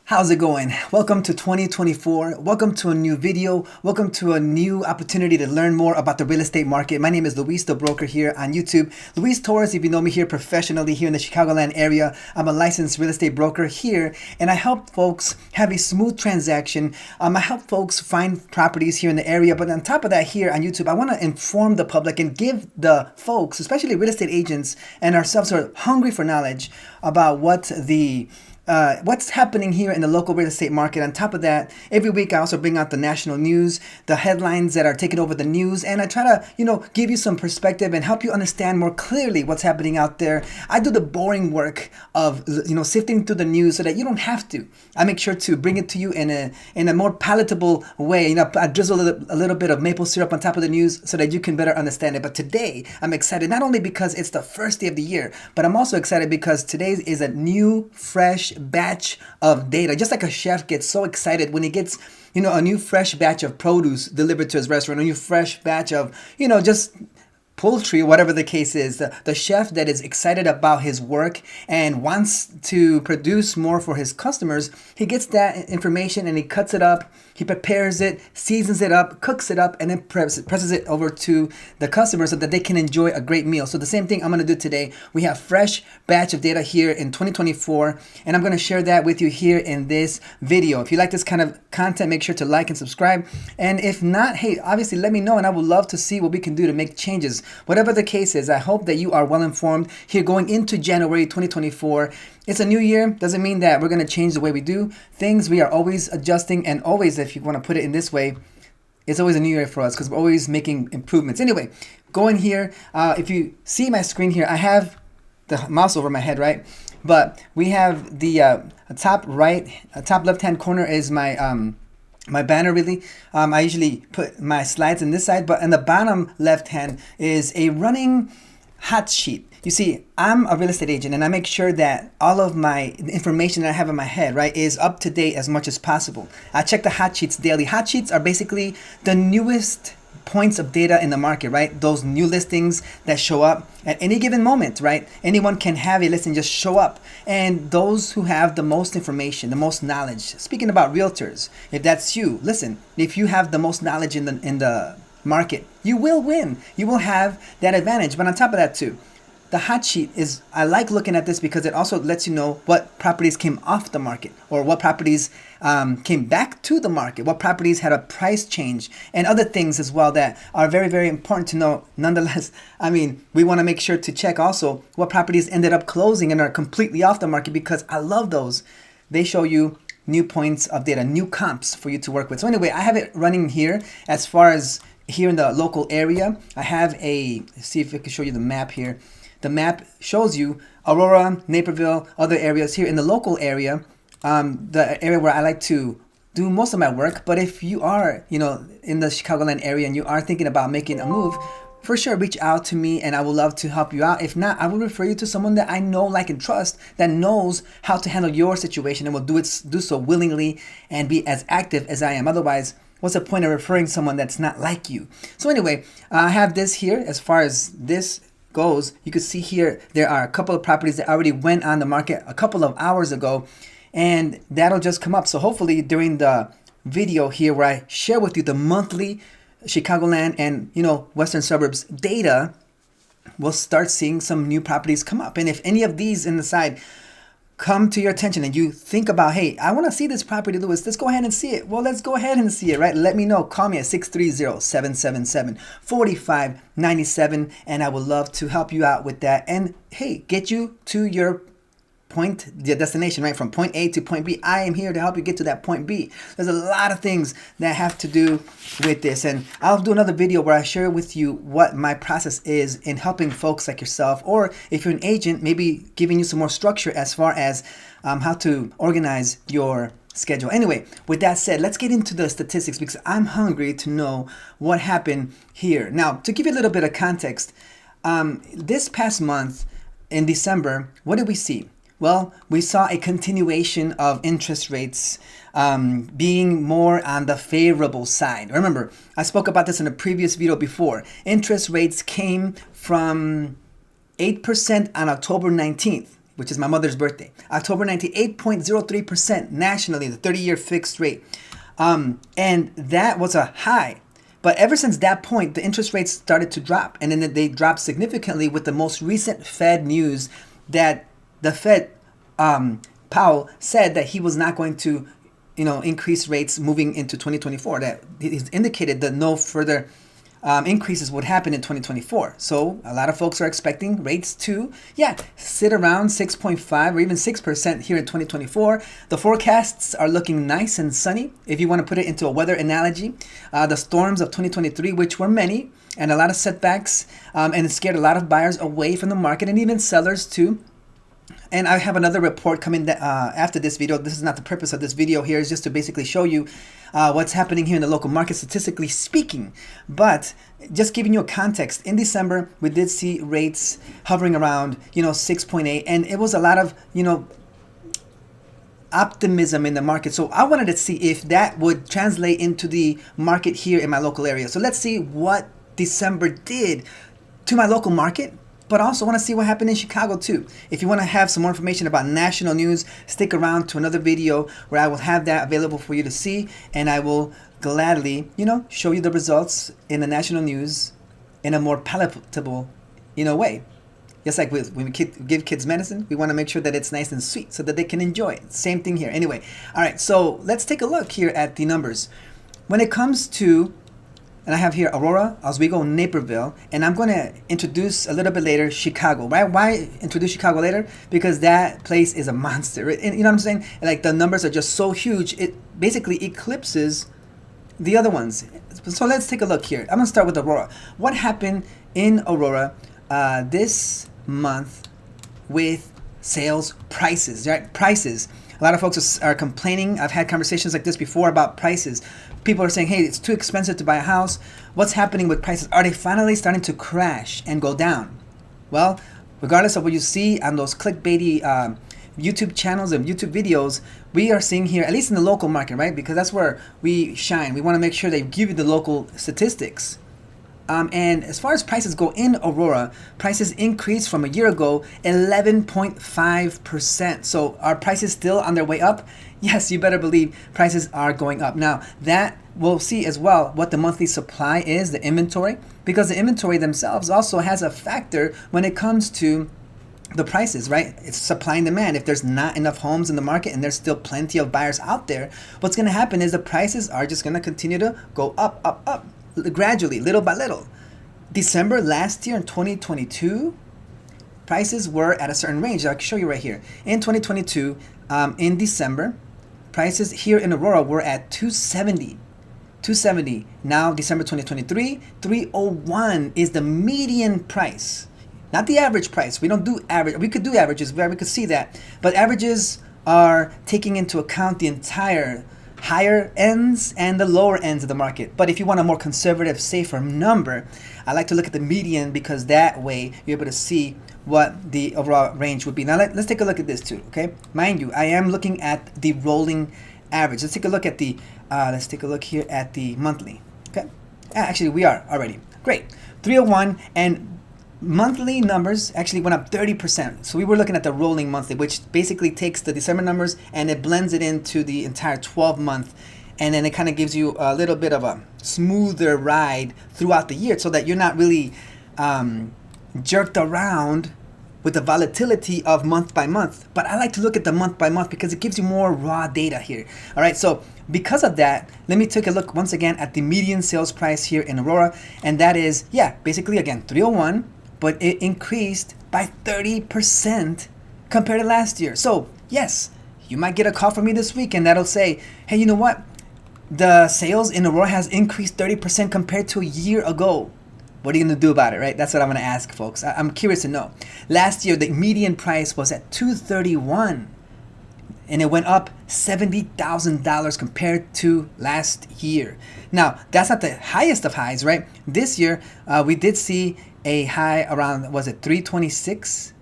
How's it going? Welcome to 2024. Welcome to a new video. Welcome to a new opportunity to learn more about the real estate market. My name is Luis the Broker here on YouTube. Luis Torres, if you know me here professionally here in the Chicagoland area, I'm a licensed real estate broker here, and I help folks have a smooth transaction. I help folks find properties here in the area, but on top of that here on YouTube, I want to inform the public and give the folks, especially real estate agents and ourselves who are hungry for knowledge about what's happening here in the local real estate market. On top of that, every week I also bring out the national news, the headlines that are taking over the news, and I try to, give you some perspective and help you understand more clearly what's happening out there. I do the boring work of, sifting through the news so that you don't have to. I make sure to bring it to you in a more palatable way. I drizzle a little bit of maple syrup on top of the news so that you can better understand it. But today, I'm excited not only because it's the first day of the year, but I'm also excited because today is a new, fresh batch of data. Just like a chef gets so excited when he gets a new fresh batch of produce delivered to his restaurant, a new fresh batch of just poultry, whatever the case is, the chef that is excited about his work and wants to produce more for his customers, he gets that information and he cuts it up, he prepares it, seasons it up, cooks it up, and then presses it over to the customer so that they can enjoy a great meal. So the same thing I'm going to do today. We have fresh batch of data here in 2024, and I'm going to share that with you here in this video. If you like this kind of content, make sure to like and subscribe. And if not, hey, obviously let me know, and I would love to see what we can do to make changes. Whatever the case is, I hope that you are well informed here going into January 2024. It's a new year. Doesn't mean that we're going to change the way we do things. We are always adjusting, and always, if you want to put it in this way, it's always a new year for us because we're always making improvements. Anyway, going here, if you see my screen here, I have the mouse over my head, right? But we have the top left-hand corner is my banner really. I usually put my slides in this side, but in the bottom left hand is a running hot sheet. You see, I'm a real estate agent and I make sure that all of my information that I have in my head, right, is up to date as much as possible. I check the hot sheets daily. Hot sheets are basically the newest points of data in the market, right? Those new listings that show up at any given moment, right? Anyone can have a listing just show up. And those who have the most information, the most knowledge, speaking about realtors, if that's you, listen, if you have the most knowledge in the market, you will win. You will have that advantage. But on top of that too, the hot sheet is, I like looking at this because it also lets you know what properties came off the market or what properties came back to the market, what properties had a price change and other things as well that are very, very important to know. Nonetheless, we want to make sure to check also what properties ended up closing and are completely off the market because I love those. They show you new points of data, new comps for you to work with. So anyway, I have it running here as far as here in the local area. I have let's see if I can show you the map here. The map shows you Aurora, Naperville, other areas here in the local area, the area where I like to do most of my work. But if you are, in the Chicagoland area and you are thinking about making a move, for sure, reach out to me and I would love to help you out. If not, I will refer you to someone that I know, like, and trust that knows how to handle your situation and will do so willingly and be as active as I am. Otherwise, what's the point of referring someone that's not like you? So anyway, I have this here as far as this goes. You can see here there are a couple of properties that already went on the market a couple of hours ago, and that'll just come up. So hopefully during the video here where I share with you the monthly Chicagoland and western suburbs data, we'll start seeing some new properties come up. And if any of these in the side come to your attention and you think about, hey, I want to see this property, Louis, let's go ahead and see it. Well, let's go ahead and see it, right? Let me know. Call me at 630-777-4597 and I would love to help you out with that and, hey, get you to your the destination, right? From point A to point B. I am here to help you get to that point B. There's a lot of things that have to do with this, and I'll do another video where I share with you what my process is in helping folks like yourself, or if you're an agent, maybe giving you some more structure as far as how to organize your schedule. Anyway, with that said, let's get into the statistics because I'm hungry to know what happened here. Now, to give you a little bit of context, this past month in December, what did we see? Well, we saw a continuation of interest rates being more on the favorable side. Remember, I spoke about this in a previous video before. Interest rates came from 8% on October 19th. which is my mother's birthday. October 19, 8.03% nationally, the 30-year fixed rate. And that was a high. But ever since that point, the interest rates started to drop. And then they dropped significantly with the most recent Fed news that the Fed, Powell, said that he was not going to, increase rates moving into 2024. That he's indicated that no further increases would happen in 2024. So a lot of folks are expecting rates to, sit around 6.5 or even 6% here in 2024. The forecasts are looking nice and sunny. If you want to put it into a weather analogy, the storms of 2023, which were many and a lot of setbacks, and it scared a lot of buyers away from the market and even sellers too. And I have another report coming after this video. This is not the purpose of this video here. It's just to basically show you what's happening here in the local market, statistically speaking. But just giving you a context, in December, we did see rates hovering around, 6.8. And it was a lot of, optimism in the market. So I wanted to see if that would translate into the market here in my local area. So let's see what December did to my local market. But also want to see what happened in Chicago too. If you want to have some more information about national news, stick around to another video where I will have that available for you to see, and I will gladly, show you the results in the national news in a more palatable, way. Just like when we give kids medicine, we want to make sure that it's nice and sweet so that they can enjoy it. Same thing here. Anyway, all right, so let's take a look here at the numbers. When it comes to, and I have here Aurora, Oswego, Naperville, and I'm going to introduce a little bit later Chicago. Why introduce Chicago later? Because that place is a monster. And you know what I'm saying? Like the numbers are just so huge, it basically eclipses the other ones. So let's take a look here. I'm going to start with Aurora. What happened in Aurora this month with sales prices, right? Prices. A lot of folks are complaining. I've had conversations like this before about prices. People are saying, hey, it's too expensive to buy a house. What's happening with prices? Are they finally starting to crash and go down? Well, regardless of what you see on those clickbaity YouTube channels and YouTube videos, we are seeing here, at least in the local market, right? Because that's where we shine. We want to make sure they give you the local statistics. And as far as prices go in Aurora, prices increased from a year ago 11.5%. So are prices still on their way up? Yes, you better believe prices are going up. Now, that we'll see as well what the monthly supply is, the inventory, because the inventory themselves also has a factor when it comes to the prices, right? It's supply and demand. If there's not enough homes in the market and there's still plenty of buyers out there, what's going to happen is the prices are just going to continue to go up, up, up. Gradually, little by little. December last year in 2022, prices were at a certain range. I can show you right here. In 2022, in December, prices here in Aurora were at 270. 270. Now, December 2023, 301 is the median price. Not the average price. We don't do average. We could do averages where we could see that. But averages are taking into account the entire higher ends and the lower ends of the market. But if you want a more conservative, safer number, I like to look at the median because that way you're able to see what the overall range would be. Now let's take a look at this too, okay? Mind you, I am looking at the rolling average. Let's take a look at the, here at the monthly, okay? Actually, we are already. Great. 301 and monthly numbers actually went up 30%. So we were looking at the rolling monthly, which basically takes the December numbers and it blends it into the entire 12 month. And then it kind of gives you a little bit of a smoother ride throughout the year so that you're not really jerked around with the volatility of month by month. But I like to look at the month by month because it gives you more raw data here. All right, so because of that, let me take a look once again at the median sales price here in Aurora. And that is, basically again, 301. But it increased by 30% compared to last year. So yes, you might get a call from me this week and that'll say, hey, you know what? The sales in Aurora has increased 30% compared to a year ago. What are you going to do about it, right? That's what I'm going to ask folks. I'm curious to know. Last year, the median price was at $231 and it went up $70,000 compared to last year. Now, that's not the highest of highs, right? This year, we did see a high around, was it 326?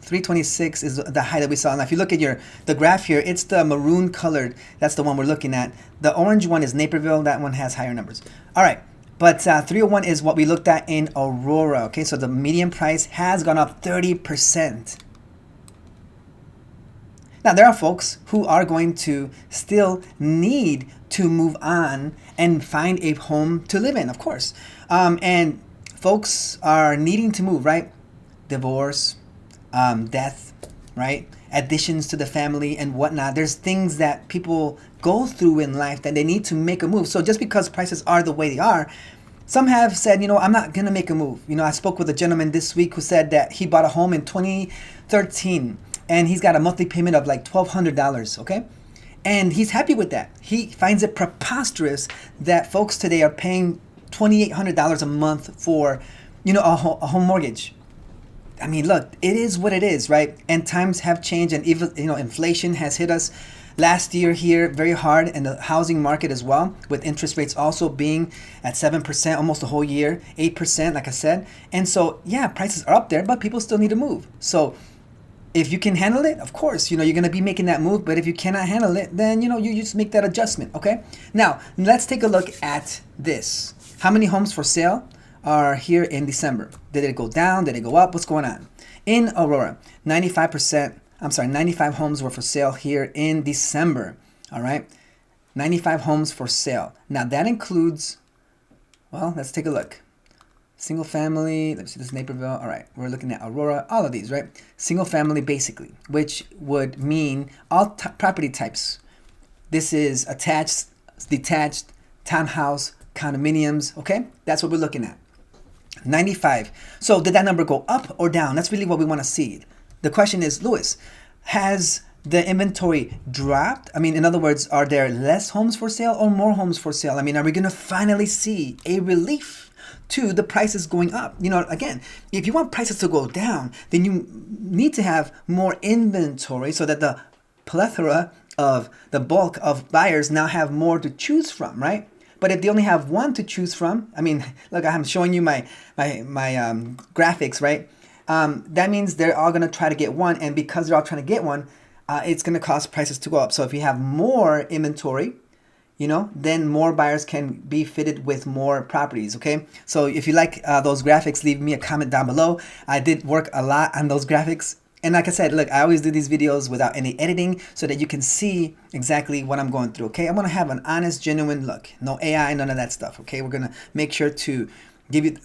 326 is the high that we saw. Now, if you look at the graph here, it's the maroon colored. That's the one we're looking at. The orange one is Naperville. That one has higher numbers. All right. But 301 is what we looked at in Aurora. Okay, so the median price has gone up 30%. Now, there are folks who are going to still need to move on and find a home to live in, of course. And folks are needing to move, right? Divorce, death, right? Additions to the family and whatnot. There's things that people go through in life that they need to make a move. So just because prices are the way they are, some have said, I'm not going to make a move. I spoke with a gentleman this week who said that he bought a home in 2013 and he's got a monthly payment of like $1,200, okay? And he's happy with that. He finds it preposterous that folks today are paying $2,800 a month for, a home mortgage. I mean, look, it is what it is, right? And times have changed, and even, inflation has hit us last year here very hard, and the housing market as well, with interest rates also being at 7% almost the whole year, 8%, like I said. And so, yeah, prices are up there, but people still need to move. So if you can handle it, of course, you're going to be making that move. But if you cannot handle it, then, you just make that adjustment, okay? Now, let's take a look at this. How many homes for sale are here in December? Did it go down? Did it go up? What's going on? In Aurora, 95 homes were for sale here in December. All right, 95 homes for sale. Now that includes, well, let's take a look. Single family, let's see this Naperville. All right, we're looking at Aurora, all of these, right? Single family basically, which would mean all property types. This is attached, detached, townhouse, condominiums, okay? That's what we're looking at. 95. So did that number go up or down? That's really what we want to see. The question is, Louis, has the inventory dropped? I mean, in other words, are there less homes for sale or more homes for sale? I mean, are we going to finally see a relief to the prices going up? Again, if you want prices to go down, then you need to have more inventory so that the plethora of the bulk of buyers now have more to choose from, right? But if they only have one to choose from, I mean, look, I'm showing you my graphics, right? That means they're all going to try to get one. And because they're all trying to get one, it's going to cause prices to go up. So if you have more inventory, then more buyers can be fitted with more properties, okay? So if you like those graphics, leave me a comment down below. I did work a lot on those graphics. And like I said, look, I always do these videos without any editing so that you can see exactly what I'm going through, okay? I want to have an honest, genuine look. No AI, none of that stuff, okay? We're going to make sure to give you the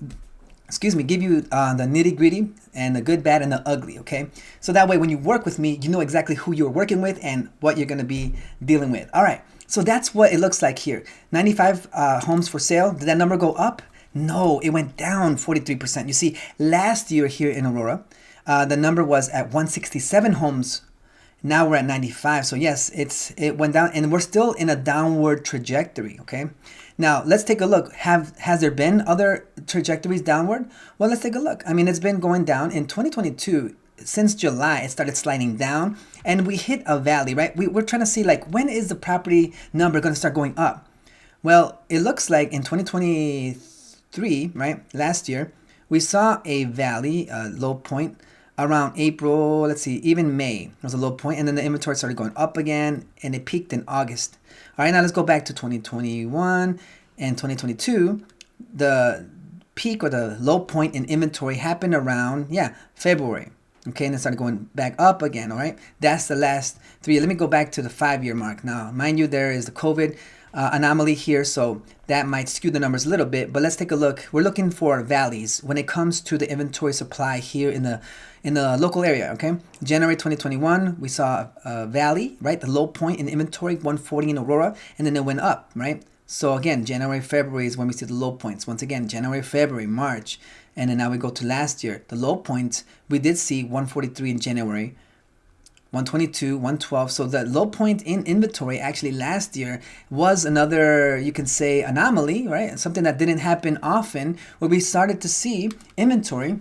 nitty gritty and the good, bad, and the ugly, okay? So that way when you work with me, you know exactly who you're working with and what you're going to be dealing with. All right, so that's what it looks like here. 95 homes for sale. Did that number go up? No, it went down 43%. You see, last year here in Aurora, the number was at 167 homes. Now we're at 95. So yes, it went down, and we're still in a downward trajectory, okay? Now let's take a look. Has there been other trajectories downward? Well, let's take a look. I mean, it's been going down. In 2022, since July, it started sliding down, and we hit a valley, right? We're trying to see, like, when is the property number going to start going up? Well, it looks like in 2023, right, last year, we saw a valley, a low point, around April, let's see, even May was a low point, and then the inventory started going up again, and it peaked in August. All right, now let's go back to 2021 and 2022. The peak or the low point in inventory happened around, February. Okay, and it started going back up again, all right? That's the last 3 years. Let me go back to the 5-year mark. Now, mind you, there is the COVID anomaly here, so that might skew the numbers a little bit, but let's take a look. We're looking for valleys when it comes to the inventory supply here in the local area, okay? January 2021, we saw a valley, right? The low point in inventory, 140 in Aurora, and then it went up, right? So again, January, February is when we see the low points. Once again, January, February, March, and then now we go to last year. The low points, we did see 143 in January, 122, 112. So the low point in inventory actually last year was another, you can say, anomaly, right? Something that didn't happen often, where we started to see inventory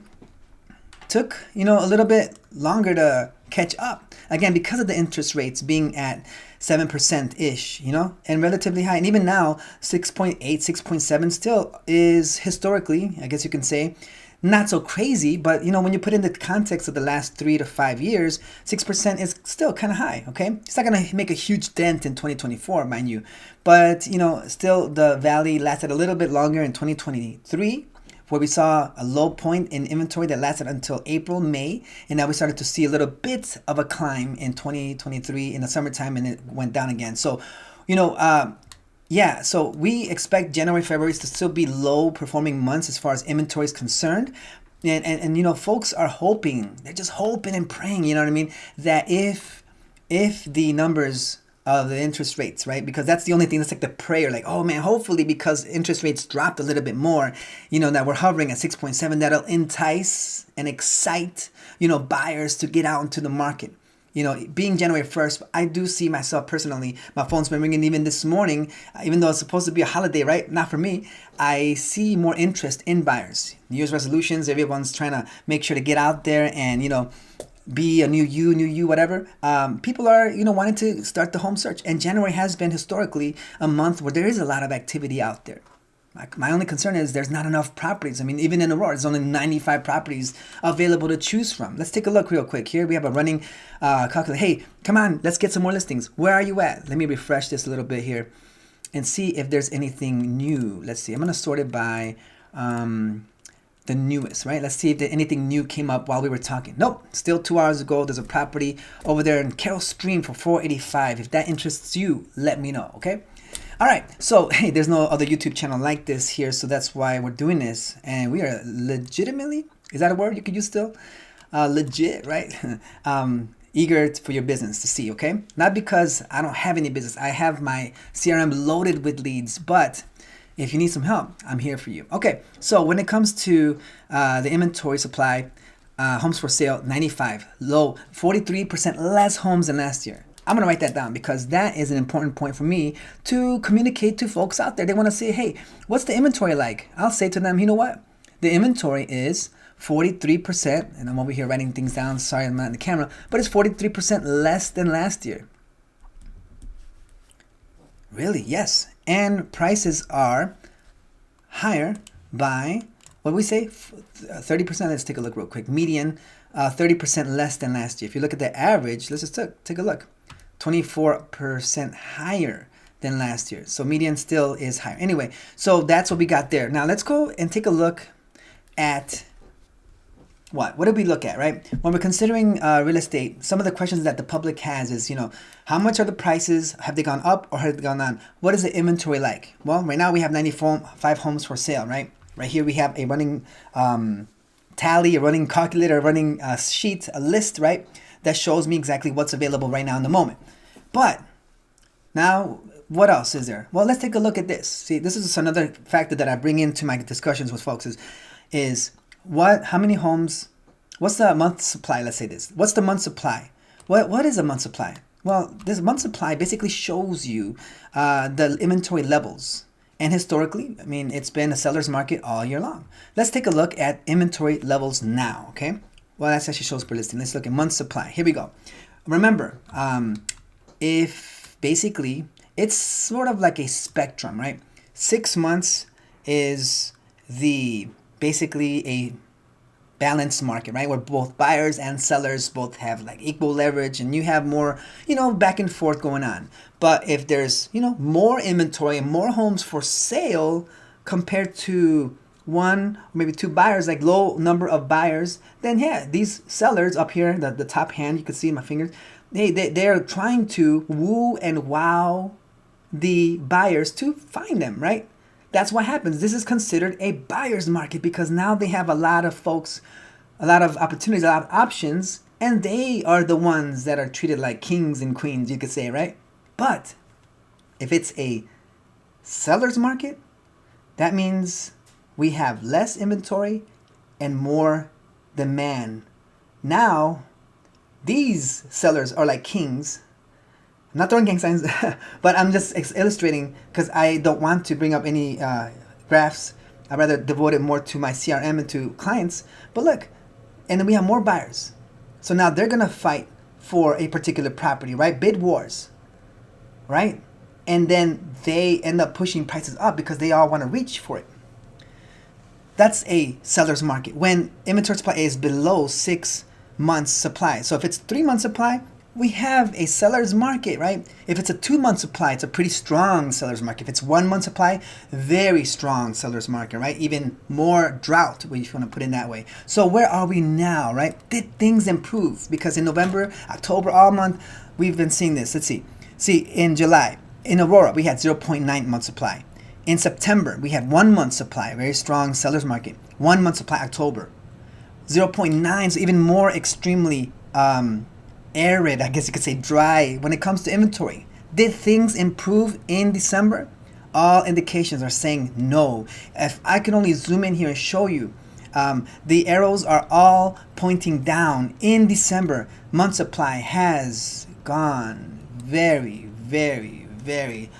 took, a little bit longer to catch up. Again, because of the interest rates being at 7%-ish, and relatively high. And even now, 6.8, 6.7 still is historically, I guess you can say, not so crazy, but when you put in the context of the last 3 to 5 years, 6% is still kind of high, okay? It's not going to make a huge dent in 2024, mind you. But, still the valley lasted a little bit longer in 2023. where we saw a low point in inventory that lasted until April, May, and now we started to see a little bit of a climb in 2023 in the summertime, and it went down again. So, yeah, so we expect January, February to still be low performing months as far as inventory is concerned. And folks are hoping, they're just hoping and praying, you know what I mean, that if the numbers of the interest rates, right? Because that's the only thing that's like the prayer, like, oh man, hopefully because interest rates dropped a little bit more, that we're hovering at 6.7, that'll entice and excite, buyers to get out into the market. Being January 1st, I do see myself personally, my phone's been ringing even this morning, even though it's supposed to be a holiday, right? Not for me. I see more interest in buyers. New Year's resolutions, everyone's trying to make sure to get out there and, be a new you, whatever. People are, wanting to start the home search. And January has been historically a month where there is a lot of activity out there. My only concern is there's not enough properties. I mean, even in Aurora, there's only 95 properties available to choose from. Let's take a look real quick. Here we have a running calculator. Hey, come on, let's get some more listings. Where are you at? Let me refresh this a little bit here and see if there's anything new. Let's see. I'm going to sort it by the newest, right? Let's see if anything new came up while we were talking. Nope, still 2 hours ago. There's a property over there in Carroll Stream for $485. If that interests you, let me know, okay? All right, so hey, there's no other YouTube channel like this here, so that's why we're doing this. And we are legitimately, is that a word you could use still? Legit, right? Eager for your business to see, okay? Not because I don't have any business. I have my CRM loaded with leads, but if you need some help, I'm here for you. Okay, so when it comes to the inventory supply, homes for sale, 95, low, 43% less homes than last year. I'm gonna write that down because that is an important point for me to communicate to folks out there. They wanna say, hey, what's the inventory like? I'll say to them, you know what? The inventory is 43%, and I'm over here writing things down, sorry I'm not in the camera, but it's 43% less than last year. Really? Yes. And prices are higher by, what do we say? 30%. Let's take a look real quick. Median, 30% less than last year. If you look at the average, let's just take a look. 24% higher than last year. So median still is higher. Anyway, so that's what we got there. Now let's go and take a look at what did we look at, right? When we're considering real estate, some of the questions that the public has is, how much are the prices? Have they gone up or have they gone down? What is the inventory like? Well, right now we have 95 homes for sale, right? Right here we have a running tally, a running calculator, a running sheet, a list, right? That shows me exactly what's available right now in the moment. But now, what else is there? Well, let's take a look at this. See, this is another factor that I bring into my discussions with folks is how many homes, what's the month supply? Let's say this. What's the month supply? What is a month supply? Well, this month supply basically shows you the inventory levels. And historically, I mean, it's been a seller's market all year long. Let's take a look at inventory levels now, okay? Well, that actually shows per listing. Let's look at month supply. Here we go. Remember, if basically, it's sort of like a spectrum, right? 6 months is basically a balanced market, right? Where both buyers and sellers both have like equal leverage and you have more, back and forth going on. But if there's, more inventory and more homes for sale compared to one or maybe two buyers, like low number of buyers, then yeah, these sellers up here, the top hand, you can see in my fingers, they're trying to woo and wow the buyers to find them, right? That's what happens. This is considered a buyer's market because now they have a lot of folks, a lot of opportunities, a lot of options, and they are the ones that are treated like kings and queens, you could say, right? But if it's a seller's market, that means we have less inventory and more demand. Now, these sellers are like kings. I'm not throwing gang signs, but I'm just illustrating because I don't want to bring up any graphs. I'd rather devote it more to my CRM and to clients. But look, and then we have more buyers. So now they're going to fight for a particular property, right? Bid wars, right? And then they end up pushing prices up because they all want to reach for it. That's a seller's market when inventory supply is below 6 months supply. So if it's 3 months supply, we have a seller's market, right? If it's a 2-month supply, it's a pretty strong seller's market. If it's 1-month supply, very strong seller's market, right? Even more drought, if you want to put it that way. So where are we now, right? Did things improve? Because in November, October, all month, we've been seeing this. Let's see. See, in July, in Aurora, we had 0.9 month supply. In September, we had 1-month supply, very strong seller's market. 1-month supply, October. 0.9, so even more extremely arid, I guess you could say dry when it comes to inventory. Did things improve in December? All indications are saying no. If I can only zoom in here and show you, the arrows are all pointing down. In December, month supply has gone very, very, very,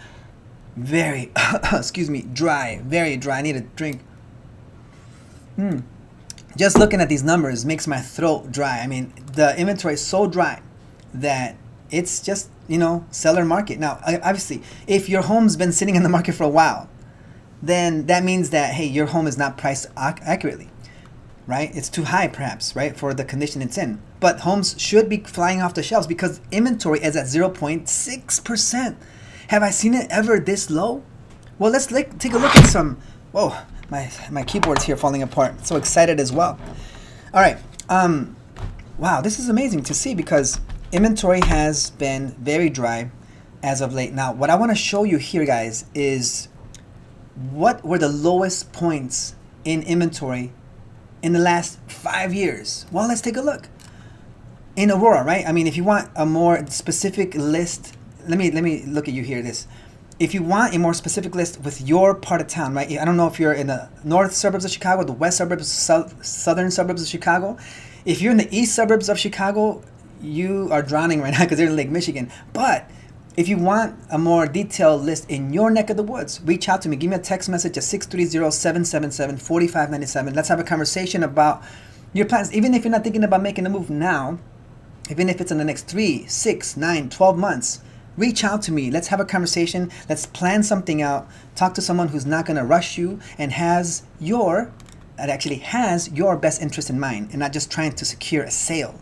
very, excuse me, dry, very dry. I need a drink. Just looking at these numbers makes my throat dry. I mean, the inventory is so dry that it's just, seller market. Now, obviously, if your home's been sitting in the market for a while, then that means that, hey, your home is not priced accurately, right? It's too high, perhaps, right, for the condition it's in. But homes should be flying off the shelves because inventory is at 0.6%. Have I seen it ever this low? Well, let's take a look at some. Whoa. My keyboard's here falling apart. So excited as well. All right. Wow, this is amazing to see because inventory has been very dry as of late. Now, what I want to show you here, guys, is what were the lowest points in inventory in the last 5 years. Well, let's take a look. In Aurora, right? I mean, if you want a more specific list, let me look at you here. If you want a more specific list with your part of town, right? I don't know if you're in the north suburbs of Chicago, the west suburbs, southern suburbs of Chicago. If you're in the east suburbs of Chicago, you are drowning right now because they're in Lake Michigan. But if you want a more detailed list in your neck of the woods, reach out to me. Give me a text message at 630-777-4597. Let's have a conversation about your plans. Even if you're not thinking about making a move now, even if it's in the next 3, 6, 9, 12 months, reach out to me. Let's have a conversation. Let's plan something out. Talk to someone who's not going to rush you and has your best interest in mind and not just trying to secure a sale.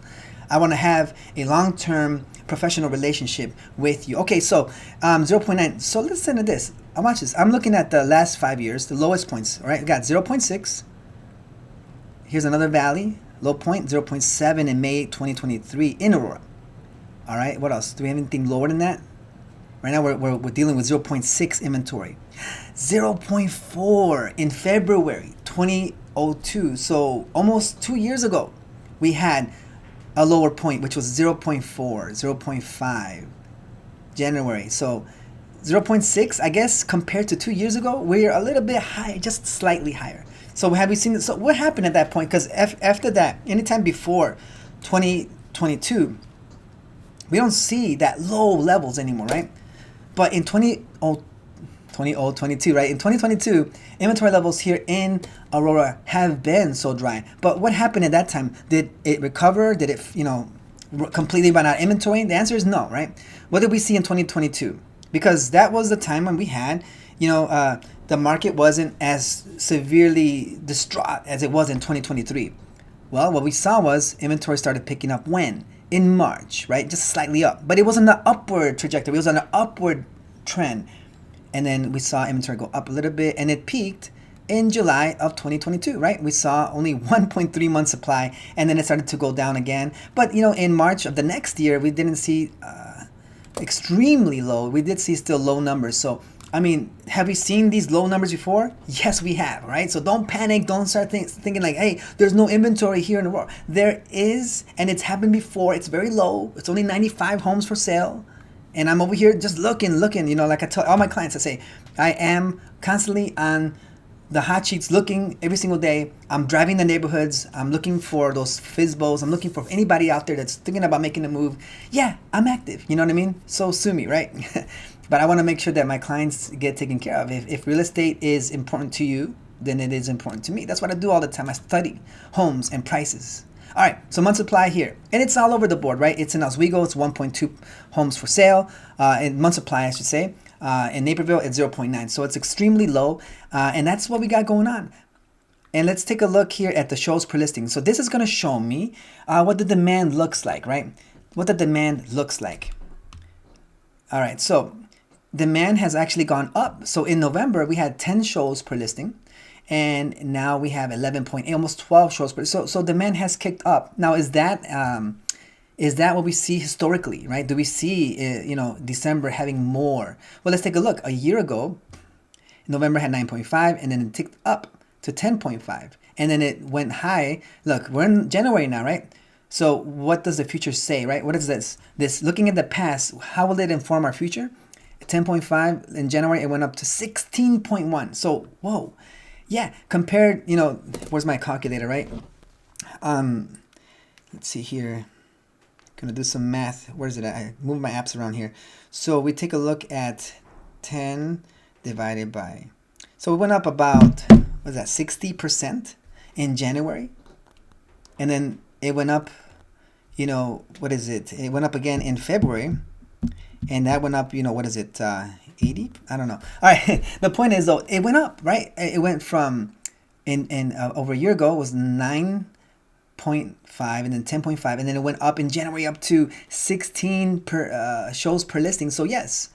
I want to have a long-term professional relationship with you. Okay, so 0.9. So listen to this. Watch this. I'm looking at the last 5 years, the lowest points. All right, we got 0.6. Here's another valley. Low point, 0.7 in May 2023 in Aurora. All right, what else? Do we have anything lower than that? Right now, we're dealing with 0.6 inventory. 0.4 in February 2002. So almost 2 years ago, we had a lower point, which was 0.4, 0.5 January. So 0.6, I guess, compared to 2 years ago, we're a little bit higher, just slightly higher. So have we seen this? So what happened at that point? Because after that, anytime before 2022, we don't see that low levels anymore, right? But in 2022, right? In 2022, inventory levels here in Aurora have been so dry. But what happened at that time? Did it recover? Did it, completely run out of inventory? The answer is no, right? What did we see in 2022? Because that was the time when we had, the market wasn't as severely distraught as it was in 2023. Well, what we saw was inventory started picking up when? In March, right? Just slightly up. But it was on the upward trajectory. It was on an upward trend. And then we saw inventory go up a little bit and it peaked in July of 2022, right? We saw only 1.3 month supply and then it started to go down again. But, in March of the next year, we didn't see extremely low. We did see still low numbers. So, have we seen these low numbers before? Yes, we have, right? So don't panic. Don't start thinking like, hey, there's no inventory here in Aurora. There is, and it's happened before. It's very low. It's only 95 homes for sale. And I'm over here just looking, like I tell all my clients, I say, I am constantly on the Hotsheets looking every single day. I'm driving the neighborhoods. I'm looking for those FISBOs. I'm looking for anybody out there that's thinking about making a move. Yeah, I'm active. You know what I mean? So sue me, right? But I want to make sure that my clients get taken care of. If real estate is important to you, then it is important to me. That's what I do all the time. I study homes and prices. All right, so month supply here. And it's all over the board, right? It's in Oswego. It's 1.2 homes for sale. And month supply, I should say. In Naperville, it's 0.9. So it's extremely low. And that's what we got going on. And let's take a look here at the shows per listing. So this is going to show me what the demand looks like, right? what the demand looks like. All right, so demand has actually gone up. So in November, we had 10 shows per listing, and now we have 11.8, almost 12 shows per. So demand has kicked up. Now, is that what we see historically, right? Do we see December having more? Well, let's take a look. A year ago, November had 9.5, and then it ticked up to 10.5, and then it went high. Look, we're in January now, right? So what does the future say, right? What is this? This looking at the past, how will it inform our future? 10.5 in January, it went up to 16.1. So whoa, yeah. Compared, where's my calculator, right? Let's see here. Gonna do some math. Where is it? I move my apps around here. So we take a look at 10 divided by. So it went up about, what is that, 60% in January, and then it went up, what is it? It went up again in February, and that went up, what is it, 80? I don't know. All right, the point is, though, it went up, right? It went from, over a year ago, it was 9.5, and then 10.5, and then it went up in January up to 16 per shows per listing. So yes.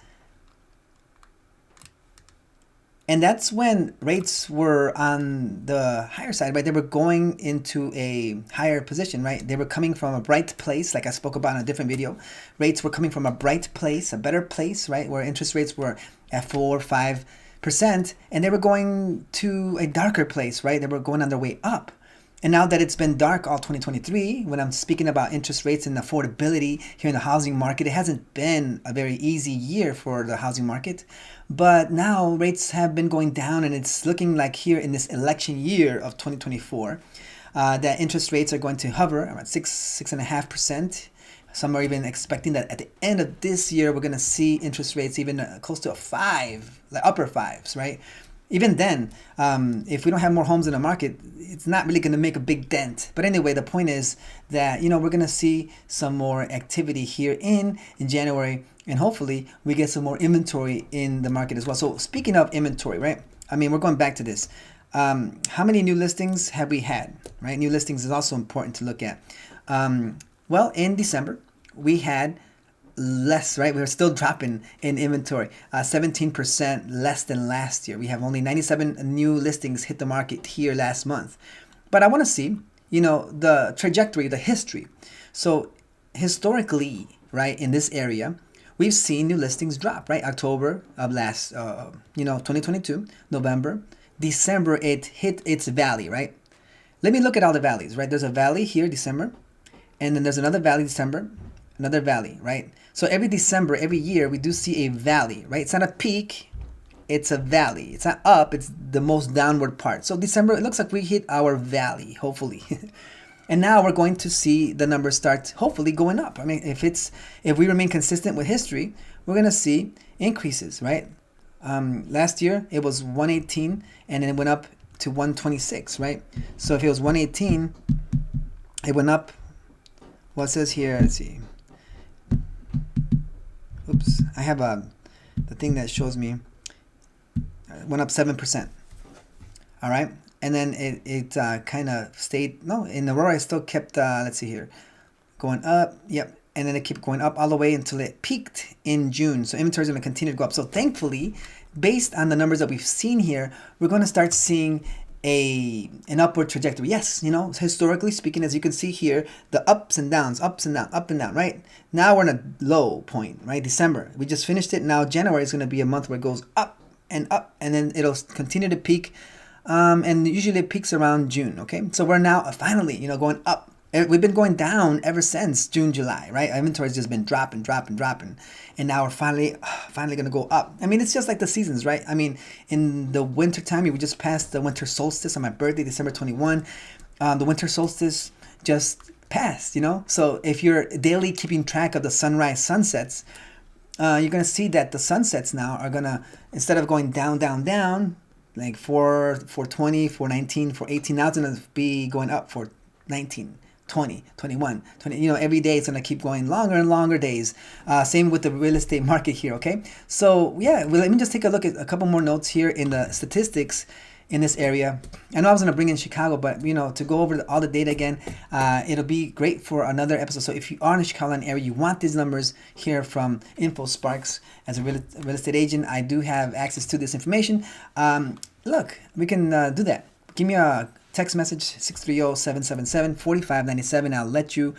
And that's when rates were on the higher side, right? They were going into a higher position, right? They were coming from a bright place, like I spoke about in a different video. Rates were coming from a bright place, a better place, right? Where interest rates were at 4 or 5%, and they were going to a darker place, right? They were going on their way up. And now that it's been dark all 2023, when I'm speaking about interest rates and affordability here in the housing market, it hasn't been a very easy year for the housing market. But now rates have been going down, and it's looking like here in this election year of 2024, that interest rates are going to hover around 6.5%. Some are even expecting that at the end of this year, we're going to see interest rates even close to a 5, like upper 5s, right? Even then, if we don't have more homes in the market, it's not really going to make a big dent. But anyway, the point is that, we're going to see some more activity here in January, and hopefully we get some more inventory in the market as well. So speaking of inventory, right? I mean, we're going back to this. How many new listings have we had, right? New listings is also important to look at. Well, in December, we had less, right? We're still dropping in inventory, 17% less than last year. We have only 97 new listings hit the market here last month. But I want to see, the trajectory, the history. So historically, right, in this area, we've seen new listings drop, right? October of last, 2022, November, December, it hit its valley, right? Let me look at all the valleys, right? There's a valley here, December, and then there's another valley, December, another valley, right? So every December, every year, we do see a valley, right? It's not a peak, it's a valley. It's not up, it's the most downward part. So December, it looks like we hit our valley, hopefully. And now we're going to see the numbers start hopefully going up. I mean, if we remain consistent with history, we're going to see increases, right? Last year, it was 118, and then it went up to 126, right? So if it was 118, it went up, well, it says here, let's see. Oops, I have the thing that shows me went up 7%. All right, and then it kind of stayed. No, in Aurora, it still kept. Let's see here, going up. Yep, and then it kept going up all the way until it peaked in June. So inventory is going to continue to go up. So thankfully, based on the numbers that we've seen here, we're going to start seeing an upward trajectory. Yes, historically speaking, as you can see here, the ups and downs, up and down, right? Now we're in a low point, right? December, we just finished it. Now January is going to be a month where it goes up, and then it'll continue to peak, and usually it peaks around June, okay? So we're now finally, going up. We've been going down ever since June, July, right? Our inventory's just been dropping. And now we're finally going to go up. I mean, it's just like the seasons, right? I mean, in the winter time, we just passed the winter solstice on my birthday, December 21. The winter solstice just passed, So if you're daily keeping track of the sunrise, sunsets, you're going to see that the sunsets now are going to, instead of going down, like 420, 419, 418, now it's going to be going up for 19. 20, 21, 20, every day it's going to keep going longer and longer days. Same with the real estate market here, okay? So, yeah, well, let me just take a look at a couple more notes here in the statistics. in this area. I know I was gonna bring in Chicago, but you know, to go over all the data again, it'll be great for another episode. So if you are in the Chicagoland area, you want these numbers here from InfoSparks. As a real estate agent, I do have access to this information. Look, we can do that. Give me a text message, 630-777-4597. I'll let you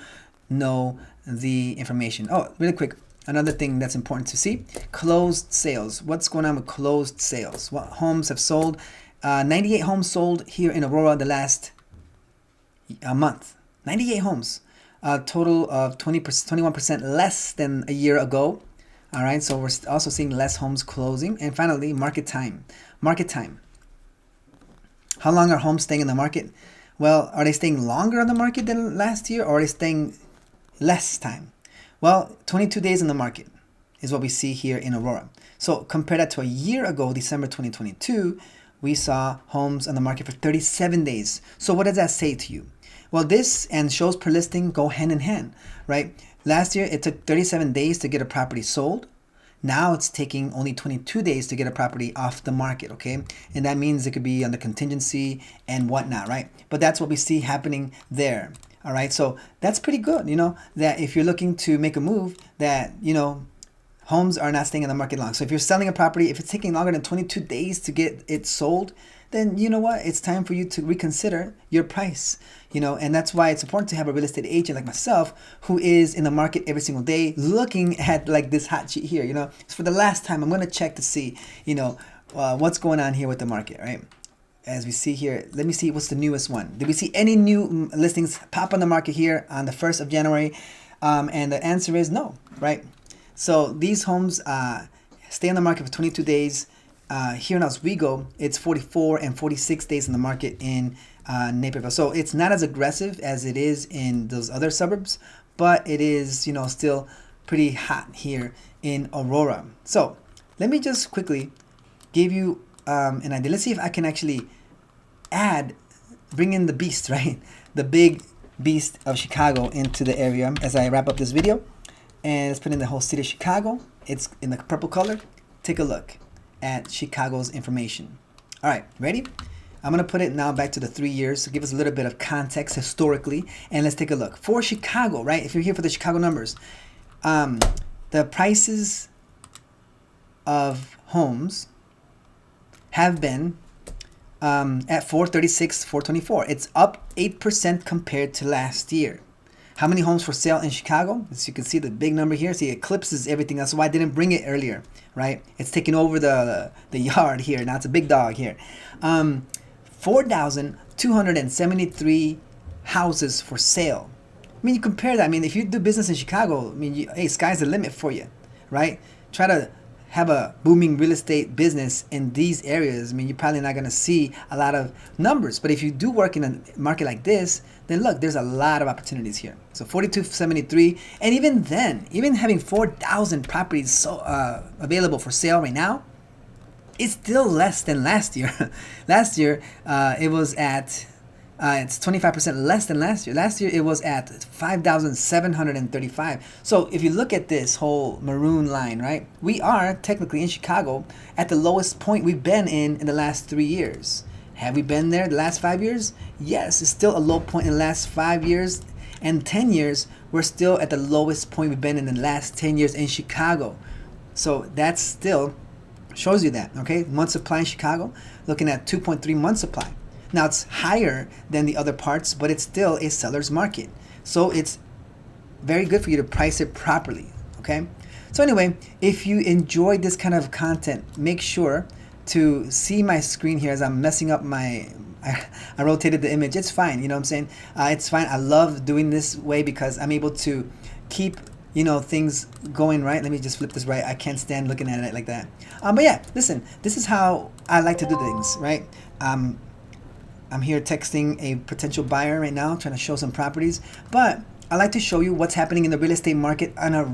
know the information. Oh, really quick, another thing that's important to see, closed sales. What's going on with closed sales? What homes have sold? 98 homes sold here in Aurora the last month. 98 homes, a total of 21% less than a year ago. All right, so we're also seeing less homes closing. And finally, market time. Market time. How long are homes staying in the market? Well, are they staying longer on the market than last year, or are they staying less time? Well, 22 days in the market is what we see here in Aurora. So compare that to a year ago, December 2022, we saw homes on the market for 37 days. So what does that say to you? Well, this and shows per listing go hand in hand, right? Last year, it took 37 days to get a property sold. Now it's taking only 22 days to get a property off the market, okay? And that means it could be under contingency and whatnot, right? But that's what we see happening there, all right? So that's pretty good, you know, that if you're looking to make a move, that, you know, homes are not staying in the market long. So if you're selling a property, if it's taking longer than 22 days to get it sold, then you know what? It's time for you to reconsider your price, you know, and that's why it's important to have a real estate agent like myself who is in the market every single day looking at like this hot sheet here, you know. So for the last time, I'm going to check to see, you know, what's going on here with the market, right? As we see here, let me see what's the newest one. Did we see any new listings pop on the market here on the 1st of January? And the answer is no, right? So these homes stay on the market for 22 days. Here in Oswego, it's 44 and 46 days in the market in Naperville. So it's not as aggressive as it is in those other suburbs, but it is, you know, still pretty hot here in Aurora. So let me just quickly give you an idea. Let's see if I can actually bring in the beast, right? The big beast of Chicago into the area as I wrap up this video. And let's put in the whole city of Chicago. It's in the purple color. Take a look at Chicago's information. All right, ready? I'm gonna put it now back to the 3 years to give us a little bit of context historically, and let's take a look. For Chicago, right, if you're here for the Chicago numbers, the prices of homes have been at 436, 424. It's up 8% compared to last year. How many homes for sale in Chicago? As you can see, the big number here. See, it eclipses everything. That's why I didn't bring it earlier, right? It's taking over the yard here. Now it's a big dog here. 4,273 houses for sale. I mean, you compare that. I mean, if you do business in Chicago, I mean, hey, sky's the limit for you, right? Try to have a booming real estate business in these areas. I mean, you're probably not going to see a lot of numbers. But if you do work in a market like this, then look, there's a lot of opportunities here. So 4,273, and even then, even having 4,000 properties available for sale right now, it's still less than last year. Last year, it was at it's 25% less than last year. Last year, it was at 5,735. So if you look at this whole maroon line, right, we are technically in Chicago at the lowest point we've been in the last 3 years. Have we been there the last 5 years? Yes, it's still a low point in the last 5 years. And 10 years, we're still at the lowest point we've been in the last 10 years in Chicago. So that still shows you that, okay? Month supply in Chicago, looking at 2.3 month supply. Now it's higher than the other parts, but it's still a seller's market. So it's very good for you to price it properly, okay? So anyway, if you enjoyed this kind of content, make sure to see my screen here as I'm messing up I rotated the image. It's fine, you know what I'm saying? It's fine. I love doing this way because I'm able to keep, you know, things going right. Let me just flip this right. I can't stand looking at it like that. But yeah, listen, this is how I like to do things, right? I'm here texting a potential buyer right now, trying to show some properties, but I like to show you what's happening in the real estate market on a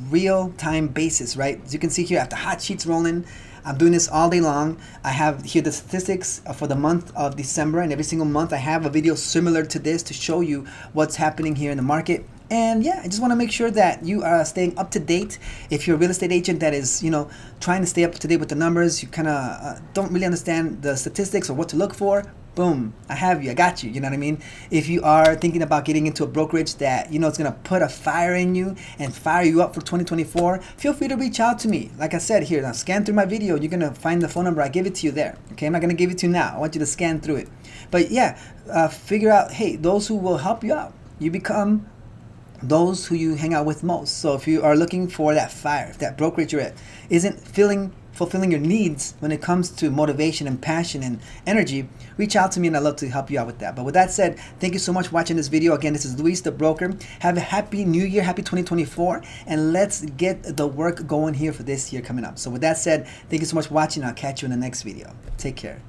real-time basis, right? As you can see here, I have the hot sheets rolling. I'm doing this all day long. I have here the statistics for the month of December, and every single month I have a video similar to this to show you what's happening here in the market. And yeah, I just want to make sure that you are staying up to date. If you're a real estate agent that is, trying to stay up to date with the numbers, you kind of don't really understand the statistics or what to look for, boom, I have you. I got you. You know what I mean? If you are thinking about getting into a brokerage that, it's going to put a fire in you and fire you up for 2024, feel free to reach out to me. Like I said here, now scan through my video. You're going to find the phone number. I give it to you there. Okay, I'm not going to give it to you now. I want you to scan through it. But yeah, figure out, hey, those who will help you out. You become those who you hang out with most. So if you are looking for that fire, if that brokerage you're at isn't fulfilling your needs when it comes to motivation and passion and energy, reach out to me and I'd love to help you out with that. But with that said, thank you so much for watching this video. Again, this is Luis the Broker. Have a happy new year, happy 2024, and let's get the work going here for this year coming up. So with that said, thank you so much for watching. I'll catch you in the next video. Take care.